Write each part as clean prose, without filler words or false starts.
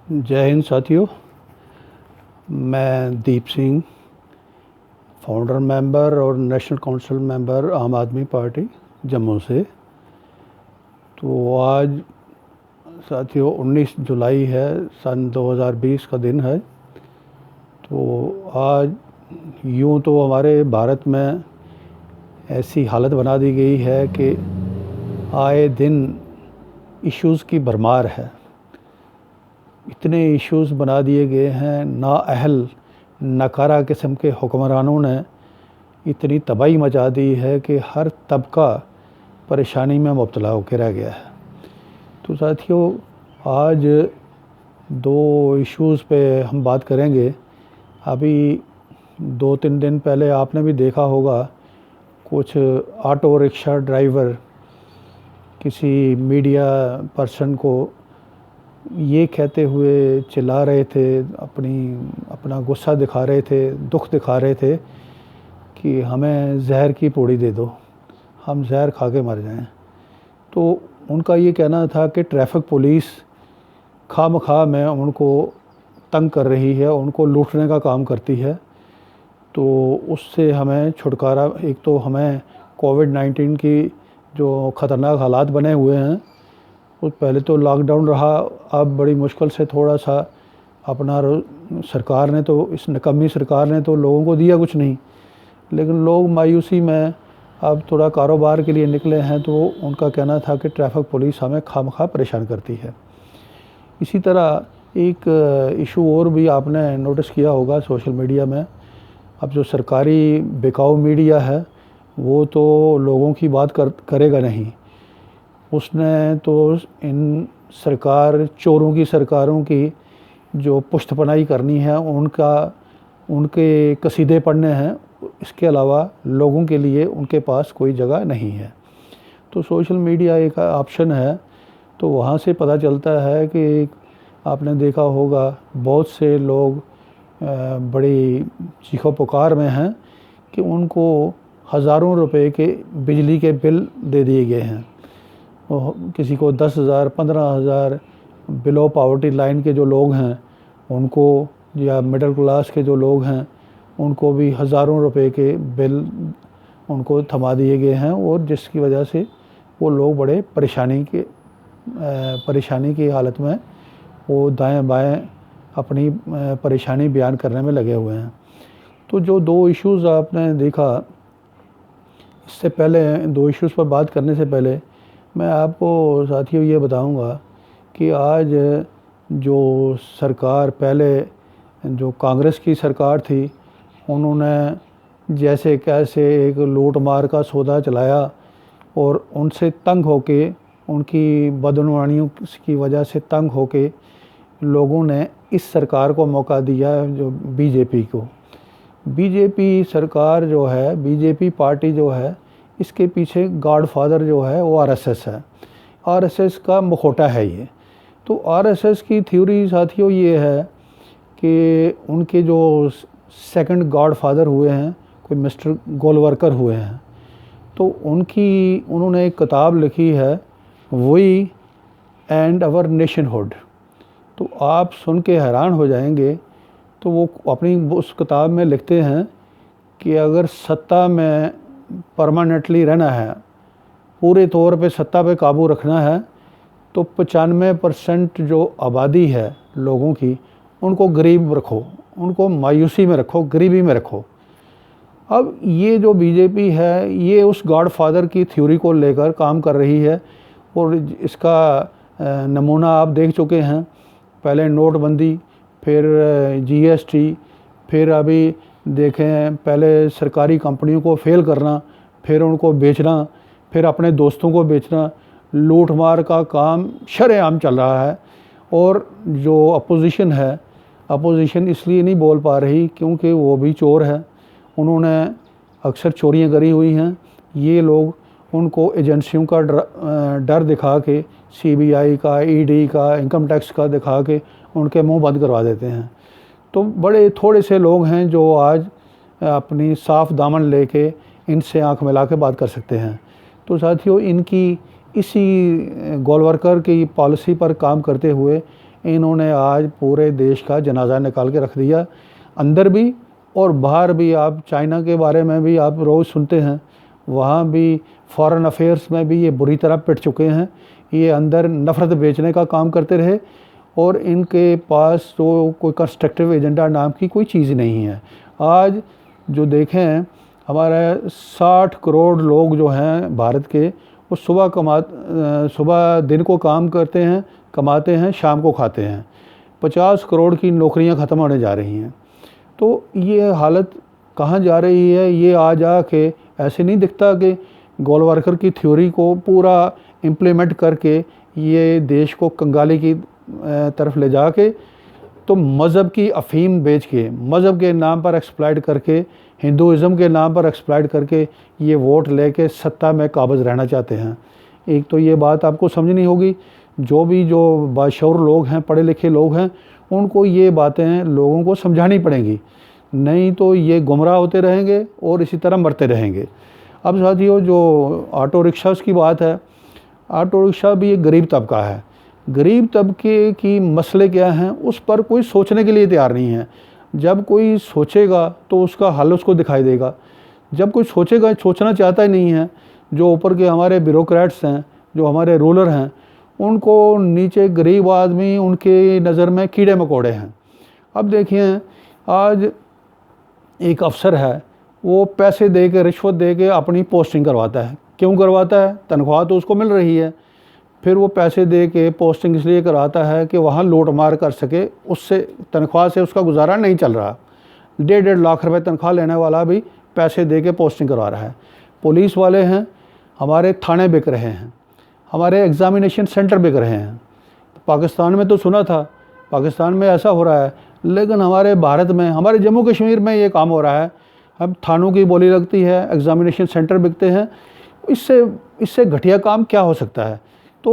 जय हिंद साथियों। मैं दीप सिंह, फाउंडर मेंबर और नेशनल काउंसिल मेंबर आम आदमी पार्टी जम्मू से। तो आज साथियों 19 जुलाई है, सन 2020 का दिन है। तो आज यूँ तो हमारे भारत में ऐसी हालत बना दी गई है कि आए दिन इश्यूज़ की भरमार है। इतने इश्यूज़ बना दिए गए हैं, नाअहल नकारा किस्म के हुक्मरानों ने इतनी तबाही मचा दी है कि हर तबका परेशानी में मुब्तला होकर रह गया है। तो साथियों, आज दो इश्यूज़ पे हम बात करेंगे। अभी 2-3 दिन पहले आपने भी देखा होगा, कुछ ऑटो रिक्शा ड्राइवर किसी मीडिया पर्सन को ये कहते हुए चिल्ला रहे थे, अपना गुस्सा दिखा रहे थे, दुख दिखा रहे थे कि हमें जहर की पूड़ी दे दो, हम जहर खा के मर जाएं। तो उनका ये कहना था कि ट्रैफिक पुलिस खामखा में उनको तंग कर रही है, उनको लूटने का काम करती है। तो उससे हमें छुटकारा, एक तो हमें कोविड-19 की जो ख़तरनाक हालात बने हुए हैं, उस पहले तो लॉकडाउन रहा, अब बड़ी मुश्किल से थोड़ा सा अपना सरकार ने तो, इस निकम्मी सरकार ने तो लोगों को दिया कुछ नहीं, लेकिन लोग मायूसी में अब थोड़ा कारोबार के लिए निकले हैं। तो उनका कहना था कि ट्रैफिक पुलिस हमें खामखा परेशान करती है। इसी तरह एक इशू और भी आपने नोटिस किया होगा सोशल मीडिया में। अब जो सरकारी बिकाऊ मीडिया है वो तो लोगों की बात करेगा नहीं। उसने तो इन चोरों की सरकारों की जो पुश्तपनाही करनी है, उनके कसीदे पढ़ने हैं, इसके अलावा लोगों के लिए उनके पास कोई जगह नहीं है। तो सोशल मीडिया एक ऑप्शन है। तो वहाँ से पता चलता है कि आपने देखा होगा बहुत से लोग बड़ी चीखो पुकार में हैं कि उनको हज़ारों रुपए के बिजली के बिल दे दिए गए हैं। किसी को 10,000, 15,000, बिलो पावर्टी लाइन के जो लोग हैं उनको, या मिडिल क्लास के जो लोग हैं उनको भी हज़ारों रुपए के बिल उनको थमा दिए गए हैं, और जिसकी वजह से वो लोग बड़े परेशानी की हालत में वो दाएं बाएं अपनी परेशानी बयान करने में लगे हुए हैं। तो जो दो इश्यूज़ आपने देखा, इससे पहले दो इश्यूज़ पर बात करने से पहले मैं आपको साथियों ये बताऊंगा कि आज जो सरकार, पहले जो कांग्रेस की सरकार थी, उन्होंने जैसे कैसे एक लूट मार का सौदा चलाया, और उनसे तंग होके, उनकी बदनुमानियों की वजह से तंग होके लोगों ने इस सरकार को मौका दिया, जो बीजेपी को। बीजेपी सरकार जो है, बीजेपी पार्टी जो है, इसके पीछे गॉडफादर जो है वो आरएसएस है। आरएसएस का मुखौटा है ये। तो आरएसएस की थ्योरी साथियों ये है कि उनके जो सेकंड गॉडफादर हुए हैं, कोई मिस्टर गोलवरकर हुए हैं, तो उन्होंने एक किताब लिखी है, वी एंड आवर नेशनहुड। तो आप सुन के हैरान हो जाएंगे। तो वो अपनी उस किताब में लिखते हैं कि अगर सत्ता में परमानेंटली रहना है, पूरे तौर पे सत्ता पे काबू रखना है, तो 95% जो आबादी है लोगों की, उनको गरीब रखो, उनको मायूसी में रखो, गरीबी में रखो। अब ये जो बीजेपी है, ये उस गॉडफादर की थ्योरी को लेकर काम कर रही है, और इसका नमूना आप देख चुके हैं। पहले नोटबंदी, फिर जीएसटी, फिर अभी देखें पहले सरकारी कंपनियों को फेल करना, फिर उनको बेचना, फिर अपने दोस्तों को बेचना, लूट मार का काम शरेआम चल रहा है। और जो अपोजिशन है, अपोजिशन इसलिए नहीं बोल पा रही क्योंकि वो भी चोर है, उन्होंने अक्सर चोरियां करी हुई हैं। ये लोग उनको एजेंसियों का डर दिखा के, सीबीआई का, ईडी का, इनकम टैक्स का दिखा के उनके मुंह बंद करवा देते हैं। तो बड़े थोड़े से लोग हैं जो आज अपनी साफ दामन लेके इनसे आंख मिला के बात कर सकते हैं। तो साथियों, इनकी इसी गोलवरकर की पॉलिसी पर काम करते हुए इन्होंने आज पूरे देश का जनाजा निकाल के रख दिया, अंदर भी और बाहर भी। आप चाइना के बारे में भी आप रोज़ सुनते हैं, वहाँ भी फॉरेन अफेयर्स में भी ये बुरी तरह पिट चुके हैं। ये अंदर नफ़रत बेचने का काम करते रहे और इनके पास तो कोई कंस्ट्रक्टिव एजेंडा नाम की कोई चीज़ नहीं है। आज जो देखें, हमारे 60 करोड़ लोग जो हैं भारत के, वो सुबह दिन को काम करते हैं, कमाते हैं, शाम को खाते हैं। 50 करोड़ की नौकरियां ख़त्म होने जा रही हैं। तो ये हालत कहाँ जा रही है? ये आ जा के ऐसे नहीं दिखता कि गोलवारकर की थ्योरी को पूरा इम्प्लीमेंट करके ये देश को कंगाली की तरफ ले जा के, तो मज़हब की अफ़ीम बेच के, मज़हब के नाम पर एक्सप्लॉइट करके, हिंदुज़म के नाम पर एक्सप्लॉइट करके ये वोट लेके सत्ता में काबिज़ रहना चाहते हैं। एक तो ये बात आपको समझनी होगी, जो बाशऊर लोग हैं, पढ़े लिखे लोग हैं, उनको ये बातें लोगों को समझानी पड़ेंगी, नहीं तो ये गुमराह होते रहेंगे और इसी तरह मरते रहेंगे। अब साथियों, जो ऑटो रिक्शास की बात है, ऑटो रिक्शा भी एक गरीब तबका है। गरीब तबके की मसले क्या हैं, उस पर कोई सोचने के लिए तैयार नहीं है। जब कोई सोचेगा तो उसका हल उसको दिखाई देगा। जब कोई सोचेगा, सोचना चाहता ही नहीं है। जो ऊपर के हमारे ब्यूरोक्रेट्स हैं, जो हमारे रूलर हैं, उनको नीचे गरीब आदमी उनके नज़र में कीड़े मकोड़े हैं। अब देखिए, आज एक अफसर है, वो पैसे दे के, रिश्वत दे के अपनी पोस्टिंग करवाता है। क्यों करवाता है? तनख्वाह तो उसको मिल रही है। फिर वो पैसे दे के पोस्टिंग इसलिए कराता है कि वहाँ लूट मार कर सके, उससे तनख्वाह से उसका गुजारा नहीं चल रहा। 1.5 लाख रुपए तनख्वाह लेने वाला भी पैसे दे के पोस्टिंग करवा रहा है। पुलिस वाले हैं, हमारे थाने बिक रहे हैं, हमारे एग्ज़ामिनेशन सेंटर बिक रहे हैं। पाकिस्तान में तो सुना था, पाकिस्तान में ऐसा हो रहा है, लेकिन हमारे भारत में, हमारे जम्मू कश्मीर में ये काम हो रहा है। अब थानों की बोली लगती है, एग्ज़ामिनेशन सेंटर बिकते हैं। इससे घटिया काम क्या हो सकता है? तो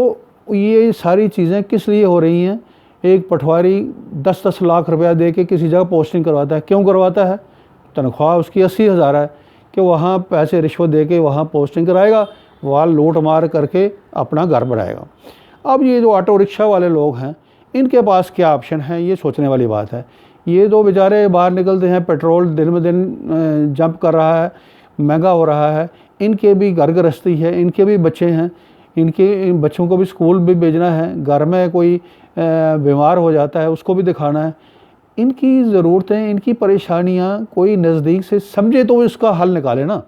ये सारी चीज़ें किस लिए हो रही हैं? एक पटवारी 10-10 लाख रुपया दे के किसी जगह पोस्टिंग करवाता है। क्यों करवाता है? तनख्वाह उसकी 80,000 है कि वहाँ पैसे रिश्वत दे के वहाँ पोस्टिंग कराएगा, वहाँ लूट मार करके अपना घर बढ़ाएगा। अब ये जो ऑटो रिक्शा वाले लोग हैं, इनके पास क्या ऑप्शन है, ये सोचने वाली बात है। ये तो बेचारे बाहर निकलते हैं, पेट्रोल दिन ब दिन जंप कर रहा है, महंगा हो रहा है। इनके भी घर गृहस्थी है, इनके भी बच्चे हैं, इन बच्चों को भी स्कूल भी भेजना है, घर में कोई बीमार हो जाता है उसको भी दिखाना है। इनकी ज़रूरतें, इनकी परेशानियां कोई नज़दीक से समझे तो इसका हल निकाले ना।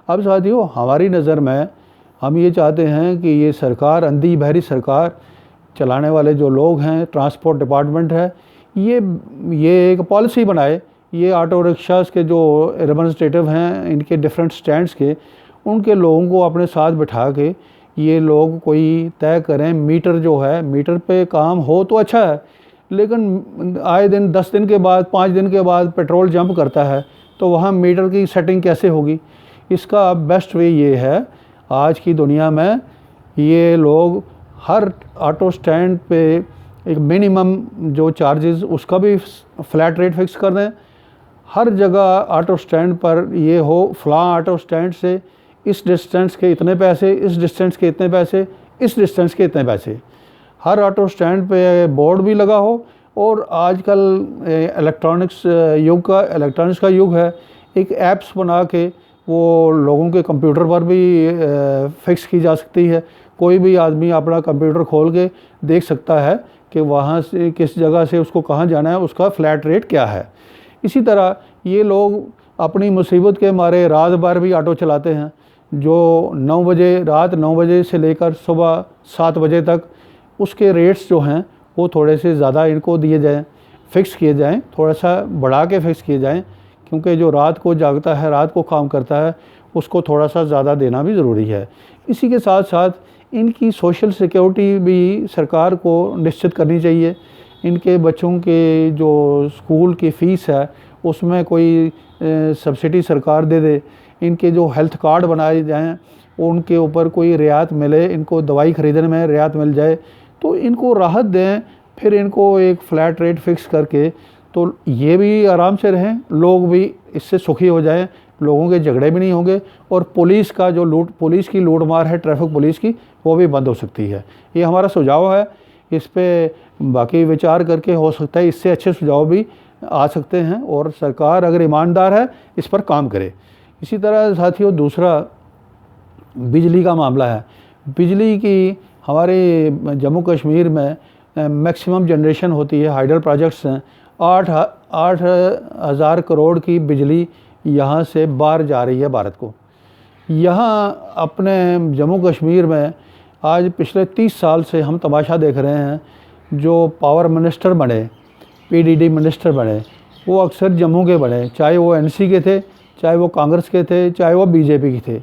अब साथियों, हमारी नज़र में हम ये चाहते हैं कि ये सरकार, अंधी बहरी सरकार चलाने वाले जो लोग हैं, ट्रांसपोर्ट डिपार्टमेंट है, ये एक पॉलिसी बनाए। ये ऑटो रिक्शास के जो रिप्रेजेंटेटिव हैं, इनके डिफरेंट स्टैंड्स के, उनके लोगों को अपने साथ बिठा के ये लोग कोई तय करें। मीटर जो है, मीटर पे काम हो तो अच्छा है, लेकिन आए दिन 10 दिन के बाद, 5 दिन के बाद पेट्रोल जंप करता है, तो वहाँ मीटर की सेटिंग कैसे होगी? इसका बेस्ट वे ये है, आज की दुनिया में ये लोग हर ऑटो स्टैंड पे एक मिनिमम जो चार्जेस, उसका भी फ्लैट रेट फिक्स कर दें। हर जगह ऑटो स्टैंड पर ये हो, फ़लाँ ऑटो स्टैंड से इस डिस्टेंस के इतने पैसे, इस डिस्टेंस के इतने पैसे, इस डिस्टेंस के इतने पैसे। हर ऑटो स्टैंड पे बोर्ड भी लगा हो। और आजकल इलेक्ट्रॉनिक्स का युग है, एक ऐप्स बना के वो लोगों के कंप्यूटर पर भी फिक्स की जा सकती है। कोई भी आदमी अपना कंप्यूटर खोल के देख सकता है कि वहाँ से किस जगह से उसको कहाँ जाना है, उसका फ्लैट रेट क्या है। इसी तरह ये लोग अपनी मुसीबत के मारे रात भर भी ऑटो चलाते हैं, जो 9 बजे, रात 9 बजे से लेकर सुबह 7 बजे तक, उसके रेट्स जो हैं वो थोड़े से ज़्यादा इनको दिए जाएँ, फ़िक्स किए जाएँ, थोड़ा सा बढ़ा के फ़िक्स किए जाएँ, क्योंकि जो रात को जागता है, रात को काम करता है, उसको थोड़ा सा ज़्यादा देना भी ज़रूरी है। इसी के साथ साथ इनकी सोशल सिक्योरिटी भी सरकार को निश्चित करनी चाहिए। इनके बच्चों के जो स्कूल की फ़ीस है, उसमें कोई सब्सिडी सरकार दे दे। इनके जो हेल्थ कार्ड बनाए जाएँ, उनके ऊपर कोई रियायत मिले, इनको दवाई ख़रीदने में रियायत मिल जाए, तो इनको राहत दें। फिर इनको एक फ़्लैट रेट फ़िक्स करके, तो ये भी आराम से रहें, लोग भी इससे सुखी हो जाएं, लोगों के झगड़े भी नहीं होंगे, और पुलिस की लूट मार है, ट्रैफिक पुलिस की, वो भी बंद हो सकती है। ये हमारा सुझाव है इस पे बाकी विचार करके हो सकता है इससे अच्छे सुझाव भी आ सकते हैं, और सरकार अगर ईमानदार है इस पर काम करे। इसी तरह साथियों दूसरा बिजली का मामला है। बिजली की हमारे जम्मू कश्मीर में मैक्सिमम जनरेशन होती है, हाइडल प्रोजेक्ट्स हैं। 8,000 करोड़ की बिजली यहाँ से बाहर जा रही है भारत को। यहाँ अपने जम्मू कश्मीर में आज पिछले 30 साल से हम तमाशा देख रहे हैं, जो पावर मिनिस्टर बने, पीडीडी मिनिस्टर बने, वो अक्सर जम्मू के बने, चाहे वो एनसी के थे, चाहे वो कांग्रेस के थे, चाहे वो बीजेपी के थे।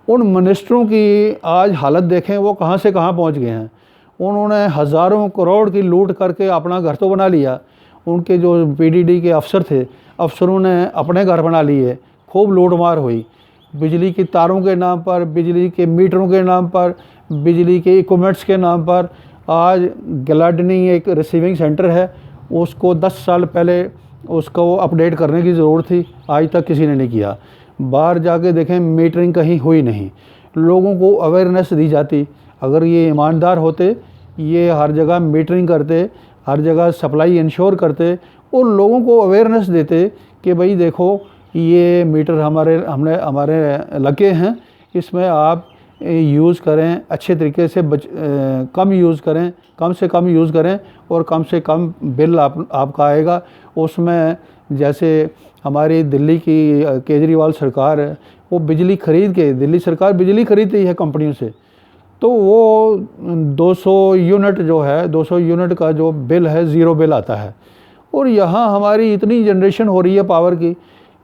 उन मिनिस्टरों की आज हालत देखें, वो कहाँ से कहाँ पहुँच गए हैं। उन्होंने हज़ारों करोड़ की लूट करके अपना घर तो बना लिया। उनके जो पीडीडी के अफसर थे, अफसरों ने अपने घर बना लिए, खूब लूटमार हुई। बिजली की तारों के नाम पर, बिजली के मीटरों के नाम पर, बिजली के इक्विपमेंट्स के नाम पर। आज गिलाडनी एक रिसीविंग सेंटर है, उसको 10 साल पहले उसको अपडेट करने की ज़रूरत थी, आज तक किसी ने नहीं किया। बाहर जाके देखें, मीटरिंग कहीं हुई नहीं। लोगों को अवेयरनेस दी जाती, अगर ये ईमानदार होते, ये हर जगह मीटरिंग करते, हर जगह सप्लाई इंश्योर करते और लोगों को अवेयरनेस देते कि भाई देखो ये मीटर हमारे लगे हैं, इसमें आप यूज़ करें, अच्छे तरीके से कम यूज़ करें, कम से कम यूज़ करें और कम से कम बिल आपका आएगा। उसमें जैसे हमारी दिल्ली की केजरीवाल सरकार है, वो बिजली खरीद के, दिल्ली सरकार बिजली खरीदती है कंपनियों से, तो वो 200 यूनिट जो है, 200 यूनिट का जो बिल है, ज़ीरो बिल आता है। और यहाँ हमारी इतनी जनरेशन हो रही है पावर की,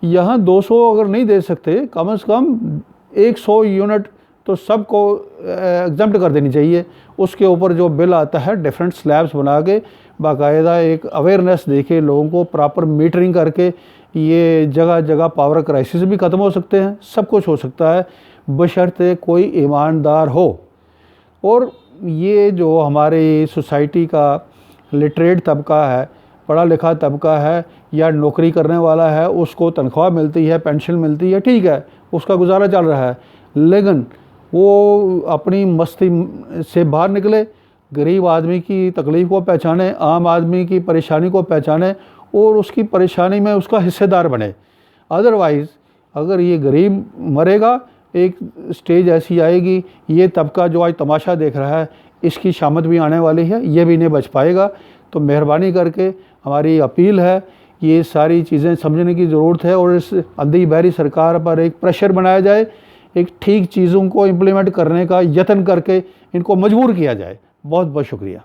यहाँ 200 अगर नहीं दे सकते, कम से कम 100 यूनिट तो सबको एग्जम्प्ट कर देनी चाहिए। उसके ऊपर जो बिल आता है, डिफरेंट स्लैब्स बना के, बाकायदा एक अवेयरनेस दे के, लोगों को प्रॉपर मीटरिंग करके, ये जगह जगह पावर क्राइसिस भी ख़त्म हो सकते हैं। सब कुछ हो सकता है बशर्ते कोई ईमानदार हो। और ये जो हमारी सोसाइटी का लिटरेट तबका है, पढ़ा लिखा तबका है या नौकरी करने वाला है, उसको तनख्वाह मिलती है, पेंशन मिलती है, ठीक है, उसका गुजारा चल रहा है, लेकिन वो अपनी मस्ती से बाहर निकले, गरीब आदमी की तकलीफ़ को पहचाने, आम आदमी की परेशानी को पहचाने और उसकी परेशानी में उसका हिस्सेदार बने। अदरवाइज़ अगर ये गरीब मरेगा, एक स्टेज ऐसी आएगी, ये तबका जो आज तमाशा देख रहा है, इसकी शामत भी आने वाली है, ये भी नहीं बच पाएगा। तो मेहरबानी करके हमारी अपील है, ये सारी चीज़ें समझने की ज़रूरत है और इस अंधी बहरी सरकार पर एक प्रेशर बनाया जाए, एक ठीक चीज़ों को इम्प्लीमेंट करने का यत्न करके इनको मजबूर किया जाए। बहुत बहुत शुक्रिया।